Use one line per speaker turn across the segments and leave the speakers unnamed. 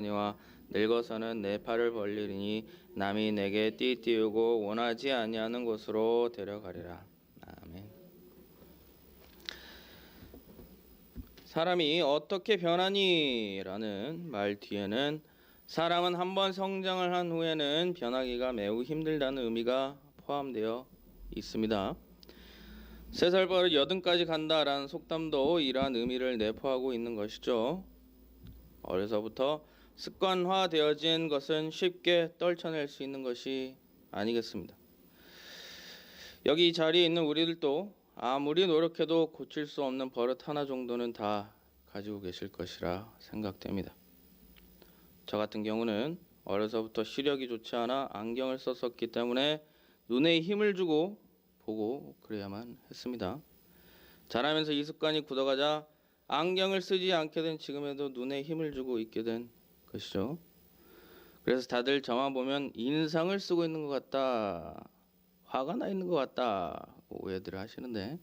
니와 늙어서는 내 팔을 벌리리니 남이 내게 띠띠우고 원하지 아니하는 곳으로 데려가리라. 아멘. 사람이 어떻게 변하니? 라는 말 뒤에는 사람은 한번 성장을 한 후에는 변하기가 매우 힘들다는 의미가 포함되어 있습니다. 3살 버릇 80까지 간다라는 속담도 이러한 의미를 내포하고 있는 것이죠. 어려서부터 습관화되어진 것은 쉽게 떨쳐낼 수 있는 것이 아니겠습니다. 여기 이 자리에 있는 우리들도 아무리 노력해도 고칠 수 없는 버릇 하나 정도는 다 가지고 계실 것이라 생각됩니다. 저 같은 경우는 어려서부터 시력이 좋지 않아 안경을 썼었기 때문에 눈에 힘을 주고 보고 그래야만 했습니다. 자라면서 이 습관이 굳어가자 안경을 쓰지 않게 된 지금에도 눈에 힘을 주고 있게 된 것이죠. 그래서 다들 저만 보면 인상을 쓰고 있는 것 같다, 화가 나 있는 것 같다 오해들을 하시는데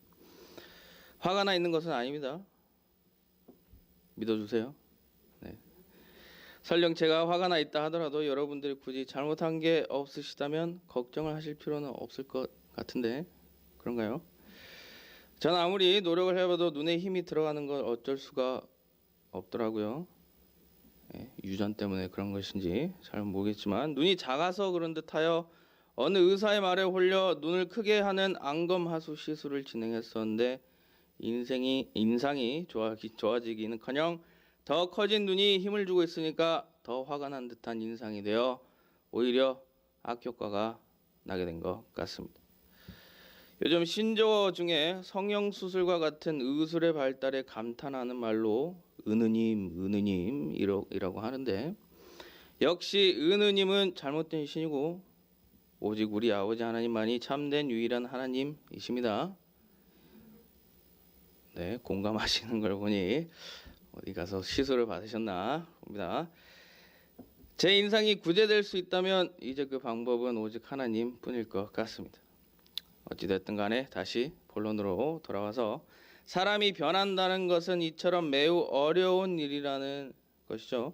화가 나 있는 것은 아닙니다. 믿어주세요. 네. 설령 제가 화가 나 있다 하더라도 여러분들이 굳이 잘못한 게 없으시다면 걱정을 하실 필요는 없을 것 같은데 그런가요? 저는 아무리 노력을 해봐도 눈에 힘이 들어가는 건 어쩔 수가 없더라고요. 유전 때문에 그런 것인지 잘 모르겠지만 눈이 작아서 그런 듯하여 어느 의사의 말에 홀려 눈을 크게 하는 안검하수 시술을 진행했었는데 인상이 좋아지기는커녕 더 커진 눈이 힘을 주고 있으니까 더 화가 난 듯한 인상이 되어 오히려 악효과가 나게 된 것 같습니다. 요즘 신조어 중에 성형수술과 같은 의술의 발달에 감탄하는 말로 은느님이라고 하는데 역시 은느님은 잘못된 신이고 오직 우리 아버지 하나님만이 참된 유일한 하나님이십니다. 네, 공감하시는 걸 보니 어디 가서 시술을 받으셨나 봅니다. 제 인상이 구제될 수 있다면 이제 그 방법은 오직 하나님뿐일 것 같습니다. 어찌됐든 간에 다시 본론으로 돌아와서 사람이 변한다는 것은 이처럼 매우 어려운 일이라는 것이죠.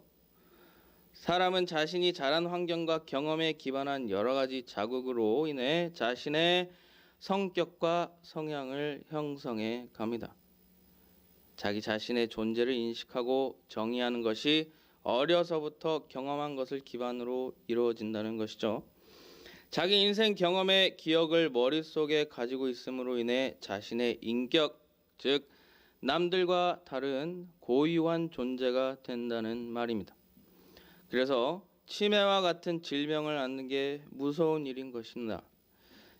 사람은 자신이 자란 환경과 경험에 기반한 여러 가지 자극으로 인해 자신의 성격과 성향을 형성해 갑니다. 자기 자신의 존재를 인식하고 정의하는 것이 어려서부터 경험한 것을 기반으로 이루어진다는 것이죠. 자기 인생 경험의 기억을 머릿속에 가지고 있음으로 인해 자신의 인격, 즉 남들과 다른 고유한 존재가 된다는 말입니다. 그래서 치매와 같은 질병을 앓는 게 무서운 일인 것입니다.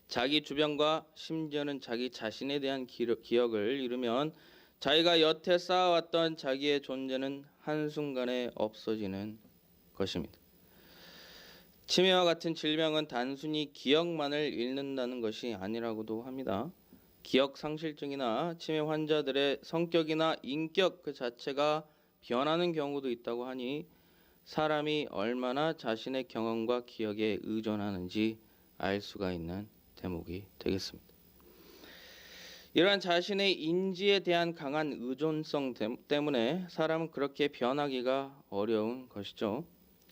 자기 주변과 심지어는 자기 자신에 대한 기억을 잃으면 자기가 여태 쌓아왔던 자기의 존재는 한순간에 없어지는 것입니다. 치매와 같은 질병은 단순히 기억만을 잃는다는 것이 아니라고도 합니다. 기억 상실증이나 치매 환자들의 성격이나 인격 그 자체가 변하는 경우도 있다고 하니 사람이 얼마나 자신의 경험과 기억에 의존하는지 알 수가 있는 대목이 되겠습니다. 이러한 자신의 인지에 대한 강한 의존성 때문에 사람은 그렇게 변하기가 어려운 것이죠.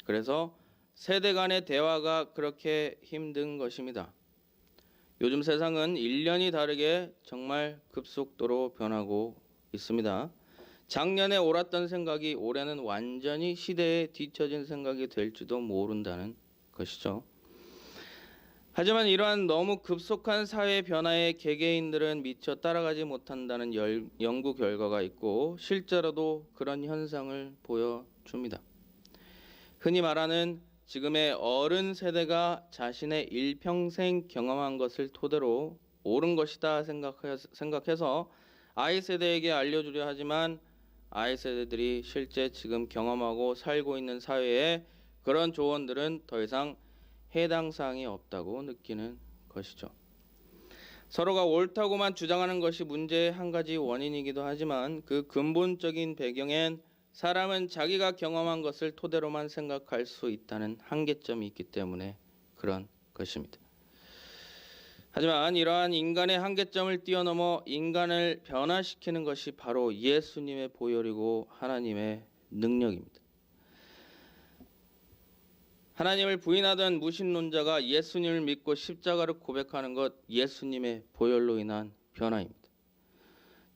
그래서 세대 간의 대화가 그렇게 힘든 것입니다. 요즘 세상은 1년이 다르게 정말 급속도로 변하고 있습니다. 작년에 옳았던 생각이 올해는 완전히 시대에 뒤처진 생각이 될지도 모른다는 것이죠. 하지만 이러한 너무 급속한 사회 변화에 개개인들은 미처 따라가지 못한다는 연구 결과가 있고 실제로도 그런 현상을 보여줍니다. 흔히 말하는 지금의 어른 세대가 자신의 일평생 경험한 것을 토대로 옳은 것이다 생각해서 아이 세대에게 알려주려 하지만 아이 세대들이 실제 지금 경험하고 살고 있는 사회에 그런 조언들은 더 이상 해당 사항이 없다고 느끼는 것이죠. 서로가 옳다고만 주장하는 것이 문제의 한 가지 원인이기도 하지만 그 근본적인 배경엔 사람은 자기가 경험한 것을 토대로만 생각할 수 있다는 한계점이 있기 때문에 그런 것입니다. 하지만 이러한 인간의 한계점을 뛰어넘어 인간을 변화시키는 것이 바로 예수님의 보혈이고 하나님의 능력입니다. 하나님을 부인하던 무신론자가 예수님을 믿고 십자가를 고백하는 것, 예수님의 보혈로 인한 변화입니다.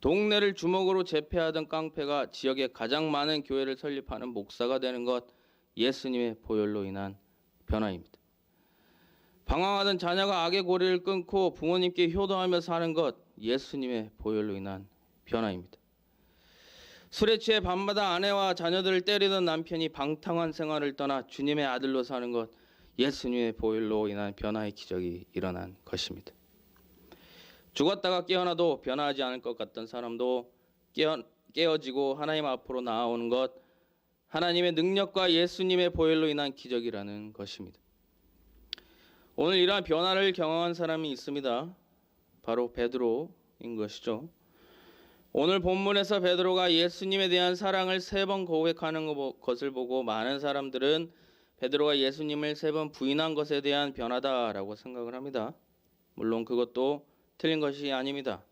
동네를 주먹으로 제패하던 깡패가 지역에 가장 많은 교회를 설립하는 목사가 되는 것, 예수님의 보혈로 인한 변화입니다. 방황하던 자녀가 악의 고리를 끊고 부모님께 효도하며 사는 것, 예수님의 보혈로 인한 변화입니다. 술에 취해 밤마다 아내와 자녀들을 때리던 남편이 방탕한 생활을 떠나 주님의 아들로 사는 것, 예수님의 보혈로 인한 변화의 기적이 일어난 것입니다. 죽었다가 깨어나도 변화하지 않을 것 같던 사람도 깨어지고 하나님 앞으로 나아오는 것, 하나님의 능력과 예수님의 보혈로 인한 기적이라는 것입니다. 오늘 이러한 변화를 경험한 사람이 있습니다. 바로 베드로인 것이죠. 오늘 본문에서 베드로가 예수님에 대한 사랑을 3번 고백하는 것을 보고 많은 사람들은 베드로가 예수님을 3번 부인한 것에 대한 변화다라고 생각을 합니다. 물론 그것도 틀린 것이 아닙니다.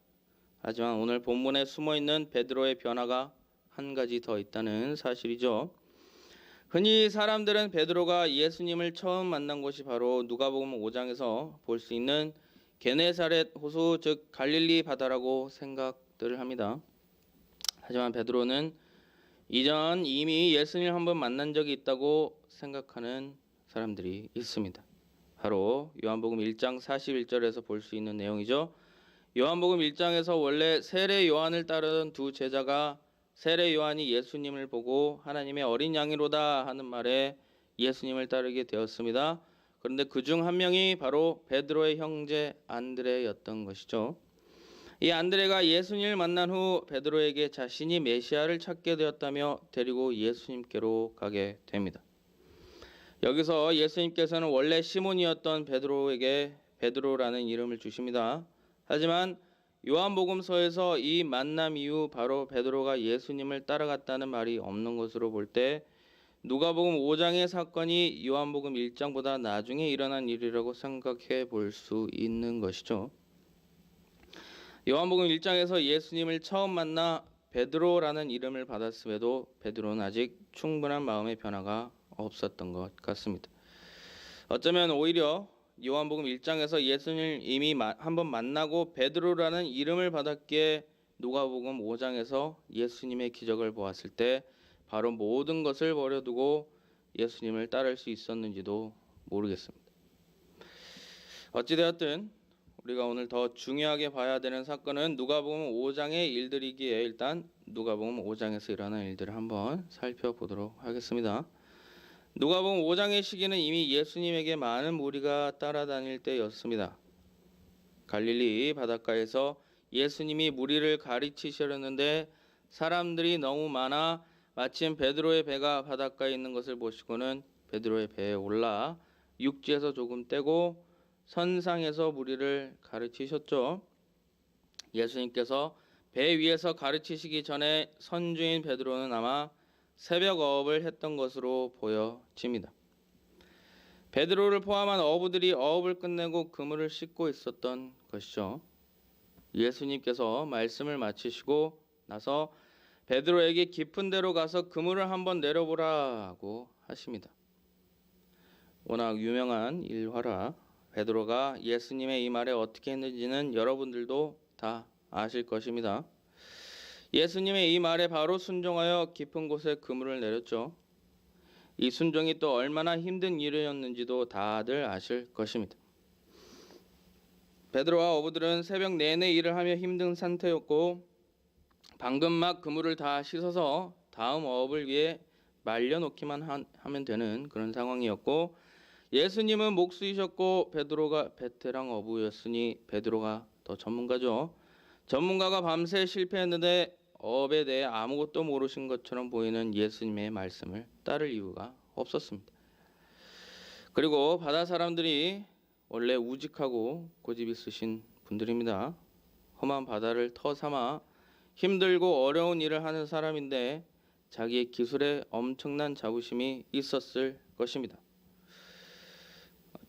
하지만 오늘 본문에 숨어있는 베드로의 변화가 한 가지 더 있다는 사실이죠. 흔히 사람들은 베드로가 예수님을 처음 만난 곳이 바로 누가복음 5장에서 볼 수 있는 게네사렛 호수, 즉 갈릴리 바다라고 생각들을 합니다. 하지만 베드로는 이전 이미 예수님을 한번 만난 적이 있다고 생각하는 사람들이 있습니다. 바로 요한복음 1장 41절에서 볼 수 있는 내용이죠. 요한복음 1장에서 원래 세례 요한을 따르던 두 제자가 세례 요한이 예수님을 보고 하나님의 어린 양이로다 하는 말에 예수님을 따르게 되었습니다. 그런데 그중 한 명이 바로 베드로의 형제 안드레였던 것이죠. 이 안드레가 예수님을 만난 후 베드로에게 자신이 메시아를 찾게 되었다며 데리고 예수님께로 가게 됩니다. 여기서 예수님께서는 원래 시몬이었던 베드로에게 베드로라는 이름을 주십니다. 하지만 요한복음서에서 이 만남 이후 바로 베드로가 예수님을 따라갔다는 말이 없는 것으로 볼 때 누가복음 5장의 사건이 요한복음 1장보다 나중에 일어난 일이라고 생각해 볼 수 있는 것이죠. 요한복음 1장에서 예수님을 처음 만나 베드로라는 이름을 받았음에도 베드로는 아직 충분한 마음의 변화가 없었던 것 같습니다. 어쩌면 오히려 요한복음 1장에서 예수님을 이미 한번 만나고 베드로라는 이름을 받았기에 누가복음 5장에서 예수님의 기적을 보았을 때 바로 모든 것을 버려두고 예수님을 따를 수 있었는지도 모르겠습니다. 어찌되었든 우리가 오늘 더 중요하게 봐야 되는 사건은 누가복음 5장의 일들이기에 일단 누가복음 5장에서 일어난 일들을 한번 살펴보도록 하겠습니다. 누가복음 5장의 시기는 이미 예수님에게 많은 무리가 따라다닐 때였습니다. 갈릴리 바닷가에서 예수님이 무리를 가르치시려는데 사람들이 너무 많아 마침 베드로의 배가 바닷가에 있는 것을 보시고는 베드로의 배에 올라 육지에서 조금 떼고 선상에서 무리를 가르치셨죠. 예수님께서 배 위에서 가르치시기 전에 선주인 베드로는 아마 새벽 어업을 했던 것으로 보여집니다. 베드로를 포함한 어부들이 어업을 끝내고 그물을 씻고 있었던 것이죠. 예수님께서 말씀을 마치시고 나서 베드로에게 깊은 데로 가서 그물을 한번 내려보라고 하십니다. 워낙 유명한 일화라 베드로가 예수님의 이 말에 어떻게 했는지는 여러분들도 다 아실 것입니다. 예수님의 이 말에 바로 순종하여 깊은 곳에 그물을 내렸죠. 이 순종이 또 얼마나 힘든 일이었는지도 다들 아실 것입니다. 베드로와 어부들은 새벽 내내 일을 하며 힘든 상태였고 방금 막 그물을 다 씻어서 다음 어업을 위해 말려놓기만 하면 되는 그런 상황이었고 예수님은 목수이셨고 베드로가 베테랑 어부였으니 베드로가 더 전문가죠. 전문가가 밤새 실패했는데 어업에 대해 아무것도 모르신 것처럼 보이는 예수님의 말씀을 따를 이유가 없었습니다. 그리고 바다 사람들이 원래 우직하고 고집 있으신 분들입니다. 험한 바다를 터 삼아 힘들고 어려운 일을 하는 사람인데 자기의 기술에 엄청난 자부심이 있었을 것입니다.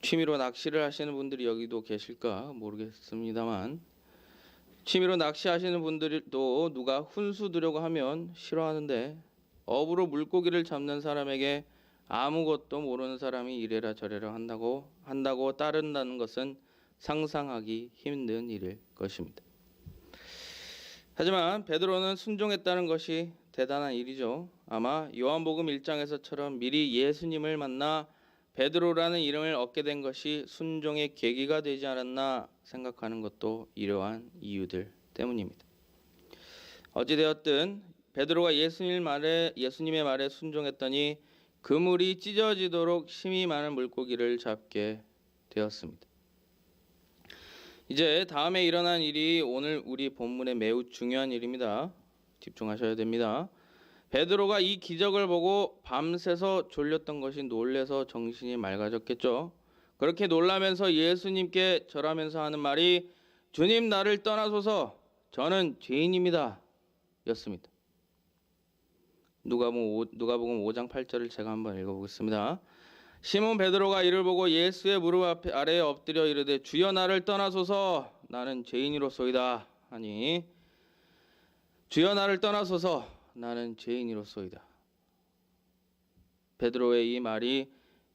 취미로 낚시를 하시는 분들이 여기도 계실까 모르겠습니다만 취미로 낚시하시는 분들도 누가 훈수 두려고 하면 싫어하는데 업으로 물고기를 잡는 사람에게 아무것도 모르는 사람이 이래라 저래라 한다고 따른다는 것은 상상하기 힘든 일일 것입니다. 하지만 베드로는 순종했다는 것이 대단한 일이죠. 아마 요한복음 1장에서처럼 미리 예수님을 만나 베드로라는 이름을 얻게 된 것이 순종의 계기가 되지 않았나 생각하는 것도 이러한 이유들 때문입니다. 어찌되었든 베드로가 예수님의 말에 순종했더니 그물이 찢어지도록 힘이 많은 물고기를 잡게 되었습니다. 이제 다음에 일어난 일이 오늘 우리 본문의 매우 중요한 일입니다. 집중하셔야 됩니다. 베드로가 이 기적을 보고 밤새서 졸렸던 것이 놀래서 정신이 맑아졌겠죠. 그렇게 놀라면서 예수님께 절하면서 하는 말이 주님 나를 떠나소서 저는 죄인입니다 였습니다. 누가복음 5장 8절을 제가 한번 읽어보겠습니다. 시몬 베드로가 이를 보고 예수의 무릎 아래에 엎드려 이르되 주여 나를 떠나소서 나는 죄인이로소이다 하니 주여 나를 떠나소서 나는 죄인이로소이다. 베드로의 이 말이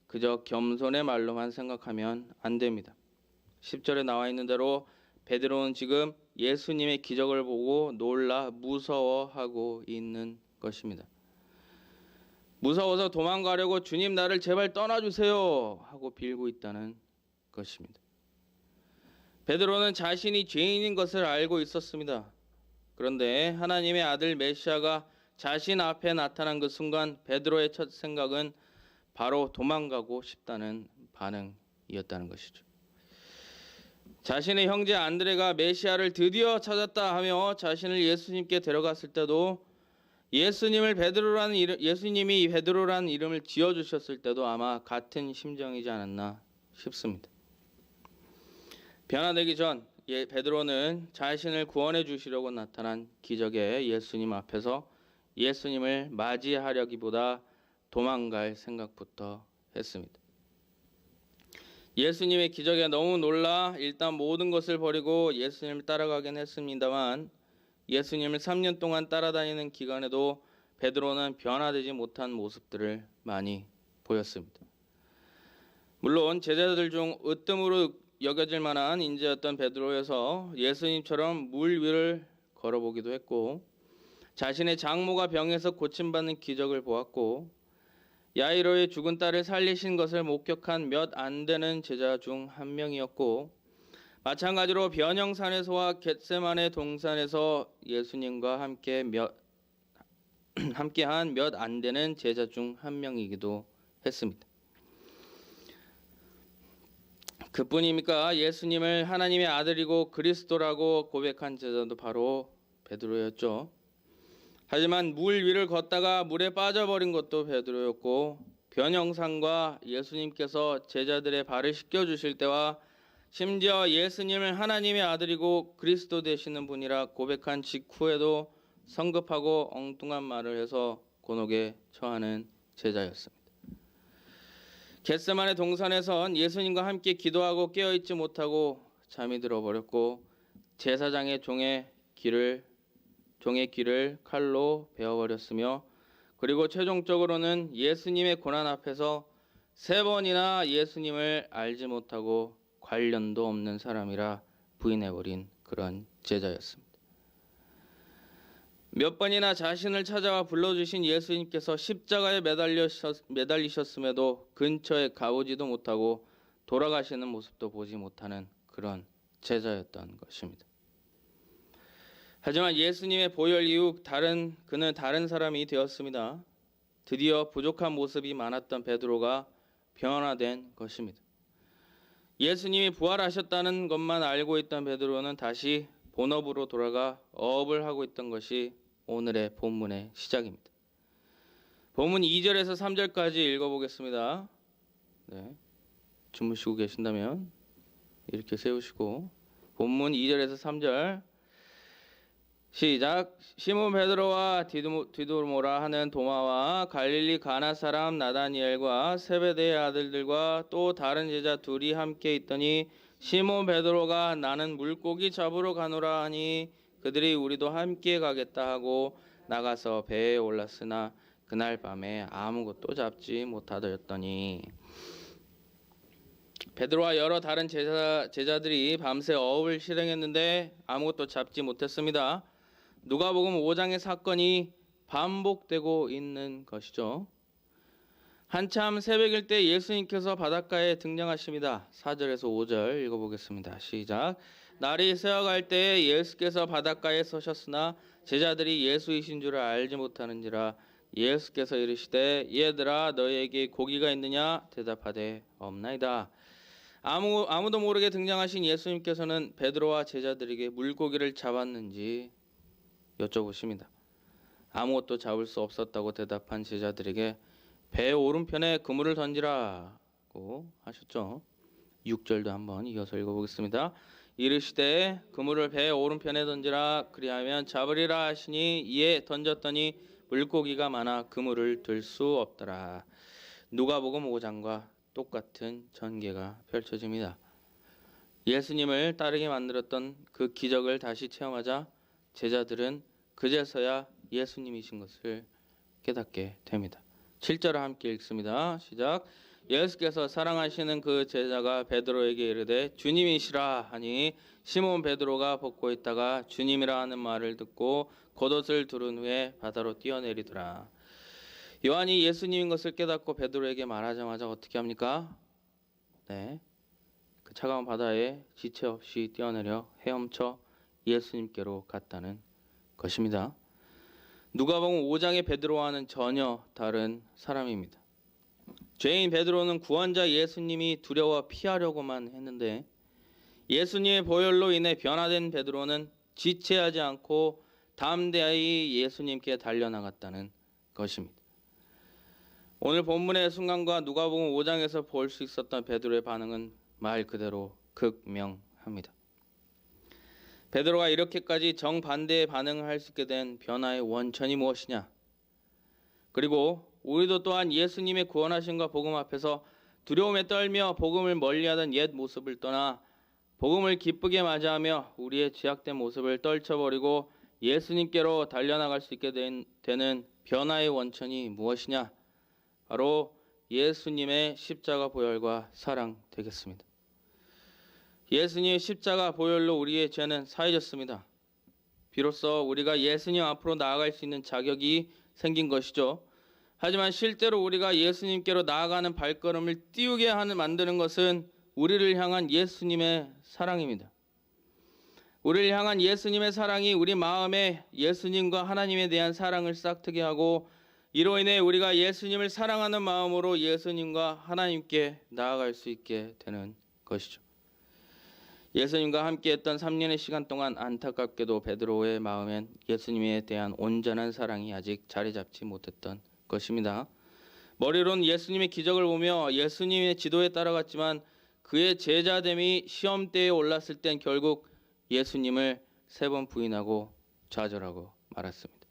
그저 겸손의 말로만 생각하면 안 됩니다. 10절에 나와 있는 대로 베드로는 지금 예수님의 기적을 보고 놀라 무서워하고 있는 것입니다. 무서워서 도망가려고 주님 나를 제발 떠나주세요 하고 빌고 있다는 것입니다. 베드로는 자신이 죄인인 것을 알고 있었습니다. 그런데 하나님의 아들 메시아가 자신 앞에 나타난 그 순간 베드로의 첫 생각은 바로 도망가고 싶다는 반응이었다는 것이죠. 자신의 형제 안드레가 메시아를 드디어 찾았다 하며 자신을 예수님께 데려갔을 때도 예수님이 베드로라는 이름을 지어주셨을 때도 아마 같은 심정이지 않았나 싶습니다. 변화되기 전 베드로는 자신을 구원해 주시려고 나타난 기적의 예수님 앞에서 예수님을 맞이하려기보다 도망갈 생각부터 했습니다. 예수님의 기적에 너무 놀라 일단 모든 것을 버리고 예수님을 따라가긴 했습니다만 예수님을 3년 동안 따라다니는 기간에도 베드로는 변화되지 못한 모습들을 많이 보였습니다. 물론 제자들 중 으뜸으로 여겨질 만한 인재였던 베드로여서 예수님처럼 물 위를 걸어보기도 했고 자신의 장모가 병에서 고침받는 기적을 보았고 야이로의 죽은 딸을 살리신 것을 목격한 몇 안 되는 제자 중 한 명이었고 마찬가지로 변형산에서와 겟세마네 동산에서 예수님과 함께한 몇 안 되는 제자 중 한 명이기도 했습니다. 그뿐입니까? 예수님을 하나님의 아들이고 그리스도라고 고백한 제자도 바로 베드로였죠. 하지만 물 위를 걷다가 물에 빠져버린 것도 베드로였고 변형산과 예수님께서 제자들의 발을 씻겨주실 때와 심지어 예수님을 하나님의 아들이고 그리스도 되시는 분이라 고백한 직후에도 성급하고 엉뚱한 말을 해서 곤혹에 처하는 제자였습니다. 겟세마네 동산에선 예수님과 함께 기도하고 깨어있지 못하고 잠이 들어버렸고 제사장의 종의 귀를 칼로 베어버렸으며 그리고 최종적으로는 예수님의 고난 앞에서 3번이나 예수님을 알지 못하고 관련도 없는 사람이라 부인해버린 그런 제자였습니다. 몇 번이나 자신을 찾아와 불러주신 예수님께서 십자가에 매달리셨음에도 근처에 가보지도 못하고 돌아가시는 모습도 보지 못하는 그런 제자였던 것입니다. 하지만 예수님의 보혈 이후 그는 다른 사람이 되었습니다. 드디어 부족한 모습이 많았던 베드로가 변화된 것입니다. 예수님이 부활하셨다는 것만 알고 있던 베드로는 다시 본업으로 돌아가 어업을 하고 있던 것이 오늘의 본문의 시작입니다. 본문 2절에서 3절까지 읽어보겠습니다. 네, 주무시고 계신다면 이렇게 세우시고 본문 2절에서 3절 시작. 시몬 베드로와 디도모라 하는 도마와 갈릴리 가나 사람 나다니엘과 세베대의 아들들과 또 다른 제자 둘이 함께 있더니 시몬 베드로가 나는 물고기 잡으러 가노라 하니 그들이 우리도 함께 가겠다 하고 나가서 배에 올랐으나 그날 밤에 아무것도 잡지 못하더니 베드로와 여러 다른 제자들이 밤새 어업을 실행했는데 아무것도 잡지 못했습니다. 누가복음 5장의 사건이 반복되고 있는 것이죠. 한참 새벽일 때 예수님께서 바닷가에 등장하십니다. 4절에서 5절 읽어보겠습니다. 시작. 날이 새어갈 때에 예수께서 바닷가에 서셨으나 제자들이 예수이신 줄 알지 못하는지라. 예수께서 이르시되 얘들아 너희에게 고기가 있느냐 대답하되 없나이다. 아무도 모르게 등장하신 예수님께서는 베드로와 제자들에게 물고기를 잡았는지 여쭤보십니다. 아무것도 잡을 수 없었다고 대답한 제자들에게 배 오른편에 그물을 던지라고 하셨죠. 6절도 한번 이어서 읽어보겠습니다. 이르시되 그물을 배 오른편에 던지라 그리하면 잡으리라 하시니 이에 던졌더니 물고기가 많아 그물을 들 수 없더라. 누가복음 5장과 똑같은 전개가 펼쳐집니다. 예수님을 따르게 만들었던 그 기적을 다시 체험하자 제자들은 그제서야 예수님이신 것을 깨닫게 됩니다. 7절을 함께 읽습니다. 시작. 예수께서 사랑하시는 그 제자가 베드로에게 이르되 주님이시라 하니 시몬 베드로가 벗고 있다가 주님이라 하는 말을 듣고 겉옷을 두른 후에 바다로 뛰어내리더라. 요한이 예수님인 것을 깨닫고 베드로에게 말하자마자 어떻게 합니까? 그 차가운 바다에 지체 없이 뛰어내려 헤엄쳐 예수님께로 갔다는 것입니다. 누가복음 5장의 베드로와는 전혀 다른 사람입니다. 죄인 베드로는 구원자 예수님이 두려워 피하려고만 했는데 예수님의 보혈로 인해 변화된 베드로는 지체하지 않고 담대히 예수님께 달려나갔다는 것입니다. 오늘 본문의 순간과 누가복음 5장에서 볼 수 있었던 베드로의 반응은 말 그대로 극명합니다. 베드로가 이렇게까지 정반대의 반응을 할 수 있게 된 변화의 원천이 무엇이냐? 그리고 우리도 또한 예수님의 구원하심과 복음 앞에서 두려움에 떨며 복음을 멀리하던 옛 모습을 떠나 복음을 기쁘게 맞이하며 우리의 죄악된 모습을 떨쳐버리고 예수님께로 달려나갈 수 있게 되는 변화의 원천이 무엇이냐? 바로 예수님의 십자가 보혈과 사랑 되겠습니다. 예수님의 십자가 보혈로 우리의 죄는 사해졌습니다. 비로소 우리가 예수님 앞으로 나아갈 수 있는 자격이 생긴 것이죠. 하지만 실제로 우리가 예수님께로 나아가는 발걸음을 띄우게 만드는 것은 우리를 향한 예수님의 사랑입니다. 우리를 향한 예수님의 사랑이 우리 마음에 예수님과 하나님에 대한 사랑을 싹트게 하고 이로 인해 우리가 예수님을 사랑하는 마음으로 예수님과 하나님께 나아갈 수 있게 되는 것이죠. 예수님과 함께했던 3년의 시간 동안 안타깝게도 베드로의 마음엔 예수님에 대한 온전한 사랑이 아직 자리 잡지 못했던 것입니다. 머리로는 예수님의 기적을 보며 예수님의 지도에 따라갔지만 그의 제자됨이 시험대에 올랐을 땐 결국 예수님을 3번 부인하고 좌절하고 말았습니다.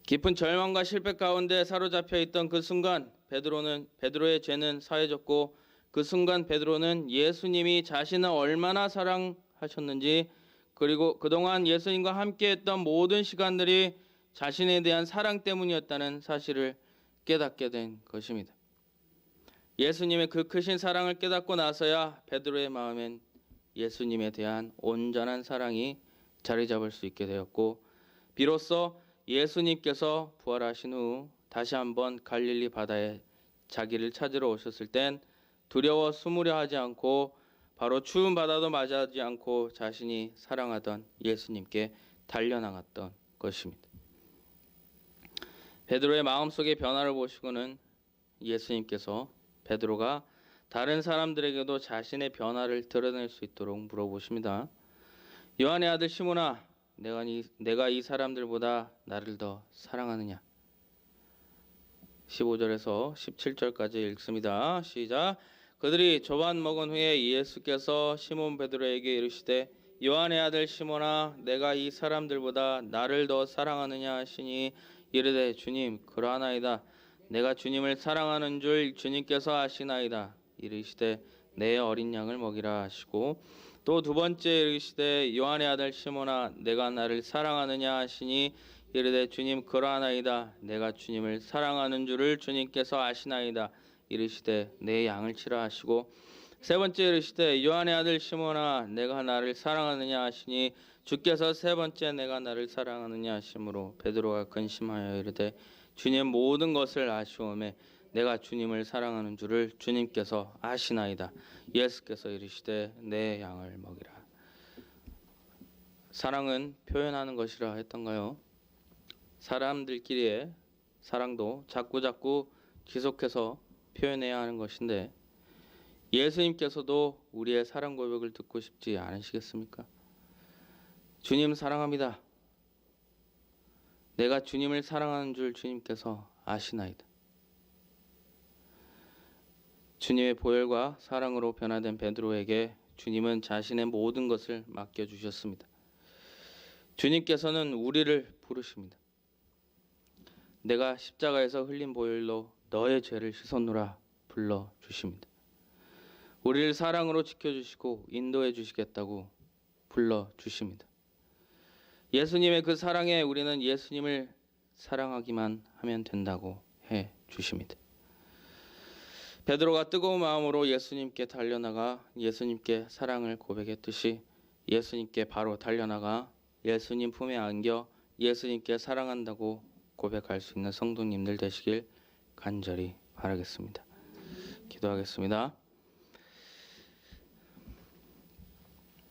깊은 절망과 실패 가운데 사로잡혀 있던 그 순간 베드로의 죄는 사해졌고 그 순간 베드로는 예수님이 자신을 얼마나 사랑하셨는지 그리고 그동안 예수님과 함께했던 모든 시간들이 자신에 대한 사랑 때문이었다는 사실을 깨닫게 된 것입니다. 예수님의 그 크신 사랑을 깨닫고 나서야 베드로의 마음엔 예수님에 대한 온전한 사랑이 자리 잡을 수 있게 되었고 비로소 예수님께서 부활하신 후 다시 한번 갈릴리 바다에 자기를 찾으러 오셨을 땐 두려워 숨으려 하지 않고 바로 추운 바다도 맞이하지 않고 자신이 사랑하던 예수님께 달려나갔던 것입니다. 베드로의 마음속의 변화를 보시고는 예수님께서 베드로가 다른 사람들에게도 자신의 변화를 드러낼 수 있도록 물어보십니다. 요한의 아들 시몬아, 내가 이 사람들보다 나를 더 사랑하느냐? 15절에서 17절까지 읽습니다. 시작. 그들이 조반 먹은 후에 예수께서 시몬 베드로에게 이르시되 요한의 아들 시몬아, 내가 이 사람들보다 나를 더 사랑하느냐 하시니 이르되 주님 그러하나이다. 내가 주님을 사랑하는 줄 주님께서 아시나이다. 이르시되 내 어린 양을 먹이라 하시고 또 두 번째 이르시되 요한의 아들 시몬아, 내가 나를 사랑하느냐 하시니 이르되 주님 그러하나이다. 내가 주님을 사랑하는 줄을 주님께서 아시나이다. 이르시되 내 양을 치라 하시고 세 번째 이르시되 요한의 아들 시몬아 내가 나를 사랑하느냐 하시니 주께서 세 번째 내가 나를 사랑하느냐 하심으로 베드로가 근심하여 이르되 주님 모든 것을 아시오매 내가 주님을 사랑하는 줄을 주님께서 아시나이다. 예수께서 이르시되 내 양을 먹이라. 사랑은 표현하는 것이라 했던가요? 사람들끼리의 사랑도 자꾸자꾸 지속해서 표현해야 하는 것인데 예수님께서도 우리의 사랑 고백을 듣고 싶지 않으시겠습니까? 주님 사랑합니다. 내가 주님을 사랑하는 줄 주님께서 아시나이다. 주님의 보혈과 사랑으로 변화된 베드로에게 주님은 자신의 모든 것을 맡겨주셨습니다. 주님께서는 우리를 부르십니다. 내가 십자가에서 흘린 보혈로 너의 죄를 씻었노라 불러주십니다. 우리를 사랑으로 지켜주시고 인도해 주시겠다고 불러주십니다. 예수님의 그 사랑에 우리는 예수님을 사랑하기만 하면 된다고 해 주십니다. 베드로가 뜨거운 마음으로 예수님께 달려나가 예수님께 사랑을 고백했듯이 예수님께 바로 달려나가 예수님 품에 안겨 예수님께 사랑한다고 고백할 수 있는 성도님들 되시길 간절히 바라겠습니다. 기도하겠습니다.